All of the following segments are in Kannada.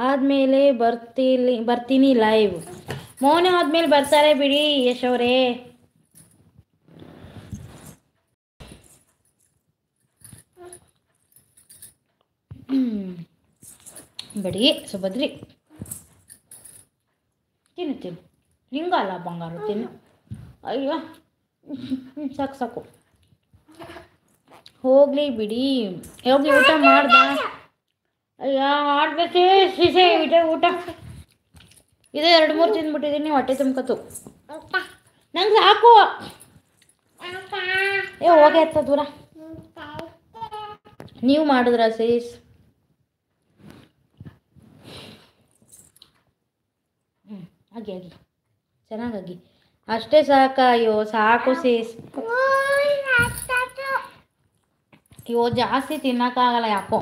ಆದಮೇಲೆ ಬರ್ತೀನಿ ಲೈವ್. ಮೌನ ಆದಮೇಲೆ ಬರ್ತಾರೆ ಬಿಡಿ ಯಶ್ ಅವರೇ. ಬಡಿ ಸುಭದ್ರಿ ತಿನ್ನು ನಿಂಗ ಅಲ್ಲ ಬಂಗಾರ ತಿನ್ನು. ಅಯ್ಯೋ ಸಾಕು ಸಾಕು ಹೋಗ್ಲಿ ಬಿಡಿ. ಹೋಗಿ ಊಟ ಮಾಡ್ದ. ಅಯ್ಯ ಆಡ್ಬೇಕೇ ಸಿಸೆ ಊಟ ಇದು 2-3 ತಿಂದ್ಬಿಟ್ಟಿದ್ದೀನಿ. ಹೊಟ್ಟೆ ತುಂಬ್ಕತ್ತು ನಂಗೆ ಸಾಕು. ಹೋಗಿ ಅತ್ತ ದೂರ. ನೀವು ಮಾಡಿದ್ರ ಸೀಸ್? ಆಗಿ ಚೆನ್ನಾಗಿ ಅಷ್ಟೇ ಸಾಕ? ಅಯ್ಯೋ ಸಾಕು ಸೀಸ್. ಅಯ್ಯೋ ಜಾಸ್ತಿ ತಿನ್ನೋಕ್ಕಾಗಲ್ಲ ಯಾಕೋ.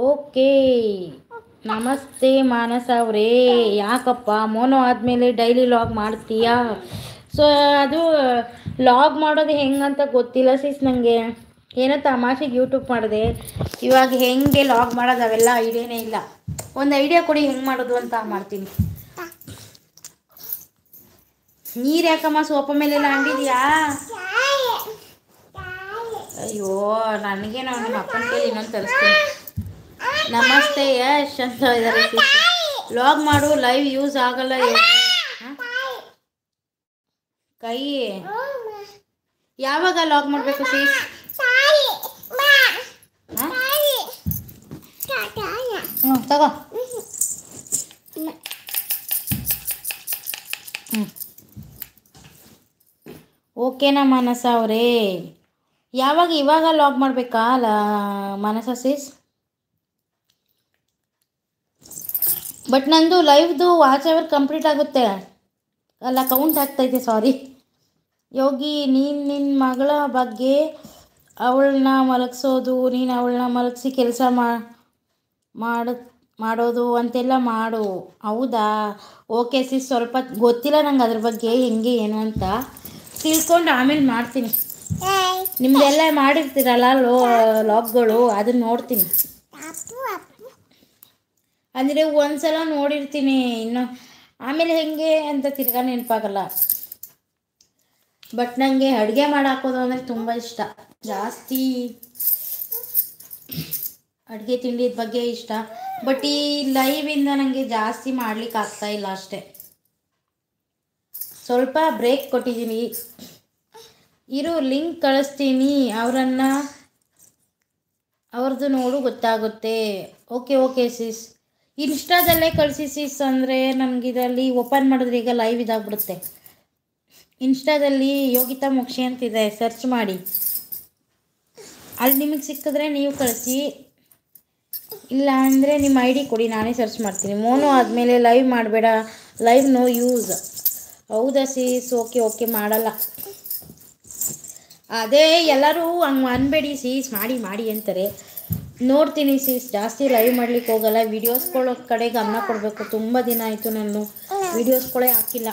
ಓಕೆ ನಮಸ್ತೆ ಮಾನಸ ಅವರೇ. ಯಾಕಪ್ಪ ಮೋನೋ ಆದಮೇಲೆ ಡೈಲಿ ಲಾಗ್ ಮಾಡ್ತೀಯಾ? ಸೊ ಅದು ಲಾಗ್ ಮಾಡೋದು ಹೆಂಗಂತ ಗೊತ್ತಿಲ್ಲ ಸೀಸ್ ನನಗೆ. ಏನೋ ತಮಾಷೆಗೆ ಯೂಟ್ಯೂಬ್ ಮಾಡಿದೆ. ಇವಾಗ ಹೆಂಗೆ ಲಾಗ್ ಮಾಡೋದು ಅವೆಲ್ಲ ಐಡಿಯಾನೇ ಇಲ್ಲ. ಒಂದು ಐಡಿಯಾ ಕೊಡಿ ಹೆಂಗೆ ಮಾಡೋದು ಅಂತ ಮಾಡ್ತೀನಿ. ನೀರು ಯಾಕಮ್ಮ ಸೋಫಾ ಮೇಲೆಲ್ಲ ಅಂಡಿದ್ಯಾ? ಅಯ್ಯೋ ನನಗೆ ನಾನು ಅಪ್ಪನ ಕೈಲಿ ಇನ್ನೊಂದು ತರಿಸ್ತೀನಿ. ನಮಸ್ತೆ ಯಶ್ ಅಂತ ಇದ್ದಾರೆ. ಲಾಗ್ ಮಾಡು ಲೈವ್ ಯೂಸ್ ಆಗಲ್ಲ. ಕೈ ಯಾವಾಗ ಲಾಗ್ ಮಾಡಬೇಕು ಸೀಸ್? ತಗೋ. ಓಕೆನಾ ಮಾನಸ ಅವರೇ? ಇವಾಗ ಲಾಗ್ ಮಾಡಬೇಕಾ ಮಾನಸ ಸೀಸ್? ಬಟ್ ನಂದು ಲೈವ್ದು ವಾಚ್ ಅವರ್ ಕಂಪ್ಲೀಟ್ ಆಗುತ್ತೆ ಅಲ್ಲ, ಕೌಂಟ್ ಆಗ್ತೈತೆ. ಸಾರಿ ಯೋಗಿ. ನಿನ್ನ ಮಗಳ ಬಗ್ಗೆ ಅವಳನ್ನ ಮಲಗಿಸೋದು, ನೀನು ಅವಳನ್ನ ಮಲಗಿಸಿ ಕೆಲಸ ಮಾಡೋದು ಅಂತೆಲ್ಲ ಮಾಡು. ಹೌದಾ? ಓಕೆ ಸಿಸ್. ಸ್ವಲ್ಪ ಗೊತ್ತಿಲ್ಲ ನಂಗೆ ಅದ್ರ ಬಗ್ಗೆ ಹೆಂಗೆ ಏನು ಅಂತ. ತಿಳ್ಕೊಂಡು ಆಮೇಲೆ ಮಾಡ್ತೀನಿ. ನಿಮ್ಮದೆಲ್ಲ ಮಾಡಿರ್ತೀರಲ್ಲ ಲಾಗ್ಗಳು, ಅದನ್ನ ನೋಡ್ತೀನಿ. ಅಂದರೆ ಒಂದ್ಸಲ ನೋಡಿರ್ತೀನಿ, ಇನ್ನು ಆಮೇಲೆ ಹೆಂಗೆ ಅಂತ ತಿರ್ಗಾ ನೆನಪಾಗಲ್ಲ. ಬಟ್ ನನಗೆ ಅಡುಗೆ ಮಾಡಾಕೋದು ಅಂದರೆ ತುಂಬ ಇಷ್ಟ. ಜಾಸ್ತಿ ಅಡುಗೆ ತಿಂಡಿದ ಬಗ್ಗೆ ಇಷ್ಟ. ಬಟ್ ಈ ಲೈವಿಂದ ನನಗೆ ಜಾಸ್ತಿ ಮಾಡ್ಲಿಕ್ಕೆ ಆಗ್ತಾಯಿಲ್ಲ ಅಷ್ಟೆ. ಸ್ವಲ್ಪ ಬ್ರೇಕ್ ಕೊಟ್ಟಿದ್ದೀನಿ. ಇರು ಲಿಂಕ್ ಕಳಿಸ್ತೀನಿ, ಅವ್ರದ್ದು ನೋಡು ಗೊತ್ತಾಗುತ್ತೆ. ಓಕೆ ಸಿಸ್. ಇನ್ಸ್ಟಾದಲ್ಲೇ ಕಳಿಸಿ ಸಿಸ್. ಅಂದರೆ ನನಗಿದಲ್ಲಿ ಓಪನ್ ಮಾಡಿದ್ರೆ ಈಗ ಲೈವ್ ಇದಾಗ್ಬಿಡುತ್ತೆ. ಇನ್ಸ್ಟಾದಲ್ಲಿ ಯೋಗಿತಾ ಮೋಕ್ಷಿ ಅಂತಿದೆ, ಸರ್ಚ್ ಮಾಡಿ. ಅಲ್ಲಿ ನಿಮಗೆ ಸಿಕ್ಕಿದ್ರೆ ನೀವು ಕಳಿಸಿ, ಇಲ್ಲ ಅಂದರೆ ನಿಮ್ಮ ಐ ಡಿ ಕೊಡಿ, ನಾನೇ ಸರ್ಚ್ ಮಾಡ್ತೀನಿ. ಮೋನೋ ಆದಮೇಲೆ ಲೈವ್ ಮಾಡಬೇಡ, ಲೈವ್ ನೋ ಯೂಸ್. ಹೌದಾ ಸೀಸ್? ಓಕೆ ಮಾಡಲ್ಲ. ಅದೇ ಎಲ್ಲರೂ ಹಂಗೆ ಅನ್ಬೇಡಿ ಸೀಸ್, ಮಾಡಿ ಅಂತಾರೆ. ನೋಡ್ತೀನಿ ಸೀಸ್, ಜಾಸ್ತಿ ಲೈವ್ ಮಾಡ್ಲಿಕ್ಕೆ ಹೋಗಲ್ಲ. ವೀಡಿಯೋಸ್ಗಳ ಕಡೆ ಗಮನ ಕೊಡಬೇಕು. ತುಂಬ ದಿನ ಆಯಿತು ನಾನು ವೀಡಿಯೋಸ್ಗಳೇ ಹಾಕಿಲ್ಲ.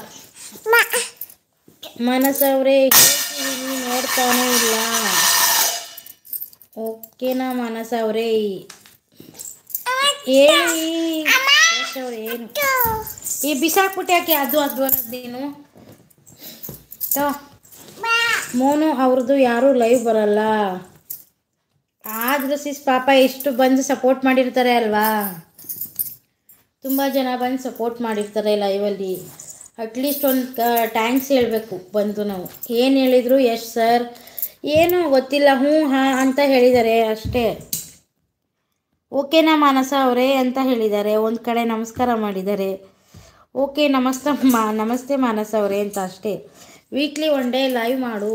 ಮಾನಸ ಅವರೇ ಹೇಳ್ತೀನಿ, ನೋಡ್ತಾನೇ ಇಲ್ಲ. ಓಕೆನಾ ಮಾನಸ ಅವರೇ? ಹೇಳಿ ಯಶ್ ಅವ್ರು. ಏನು ಈ ಬಿಸಾಕ್ಬಿಟ್ಟು ಯಾಕೆ ಅದು ಅನ್ನೋದೇನು? ಮೋನು ಅವ್ರದ್ದು ಯಾರೂ ಲೈವ್ ಬರಲ್ಲ. ಆದರೂ ಸಿಸ್ ಪಾಪ ಎಷ್ಟು ಬಂದು ಸಪೋರ್ಟ್ ಮಾಡಿರ್ತಾರೆ ಅಲ್ವಾ. ತುಂಬ ಜನ ಬಂದು ಸಪೋರ್ಟ್ ಮಾಡಿರ್ತಾರೆ ಲೈವಲ್ಲಿ. ಅಟ್ಲೀಸ್ಟ್ ಒಂದು ಥ್ಯಾಂಕ್ಸ್ ಹೇಳಬೇಕು ಬಂದು. ನಾವು ಏನು ಹೇಳಿದರು ಯಶ್ ಸರ್ ಏನೂ ಗೊತ್ತಿಲ್ಲ, ಹಾಂ ಅಂತ ಹೇಳಿದ್ದಾರೆ ಅಷ್ಟೇ. ಓಕೆನಾ ಮಾನಸ ಅವರೇ ಅಂತ ಹೇಳಿದ್ದಾರೆ. ಒಂದು ಕಡೆ ನಮಸ್ಕಾರ ಮಾಡಿದ್ದಾರೆ. ಓಕೆ ನಮಸ್ತೆ ಮಾನಸ ಅವರೇ ಅಂತ ಅಷ್ಟೇ. ವೀಕ್ಲಿ 1 ಡೇ ಲೈವ್ ಮಾಡು.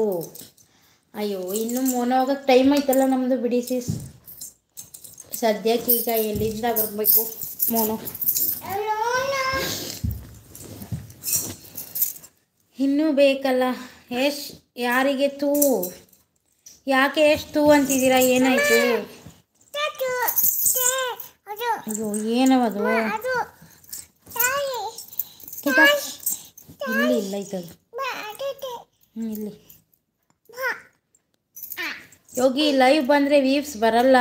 ಅಯ್ಯೋ ಇನ್ನೂ ಮೋನೋ ಹೋಗೋಕ್ಕೆ ಟೈಮ್ ಐತಲ್ಲ ನಮ್ಮದು. ಬಿಡಿ ಸಿಸ್, ಸದ್ಯಕ್ಕೆ ಈಗ ಎಲ್ಲಿಂದ ಬರಬೇಕು ಮೋನೋ? ಇನ್ನೂ ಬೇಕಲ್ಲ ಯಶ್. ಯಾರಿಗೆ ತೂ? ಯಾಕೆ ಎಷ್ಟು ಅಂತಿದ್ದೀರಾ? ಏನಾಯಿತು? ಅಯ್ಯೋ ಏನವದು? ಇಲ್ಲಿ ಇಲ್ಲ ಐತದು. ಇಲ್ಲಿ ಯೋಗಿ ಲೈವ್ ಬಂದರೆ ವ್ಯೂಸ್ ಬರಲ್ಲ.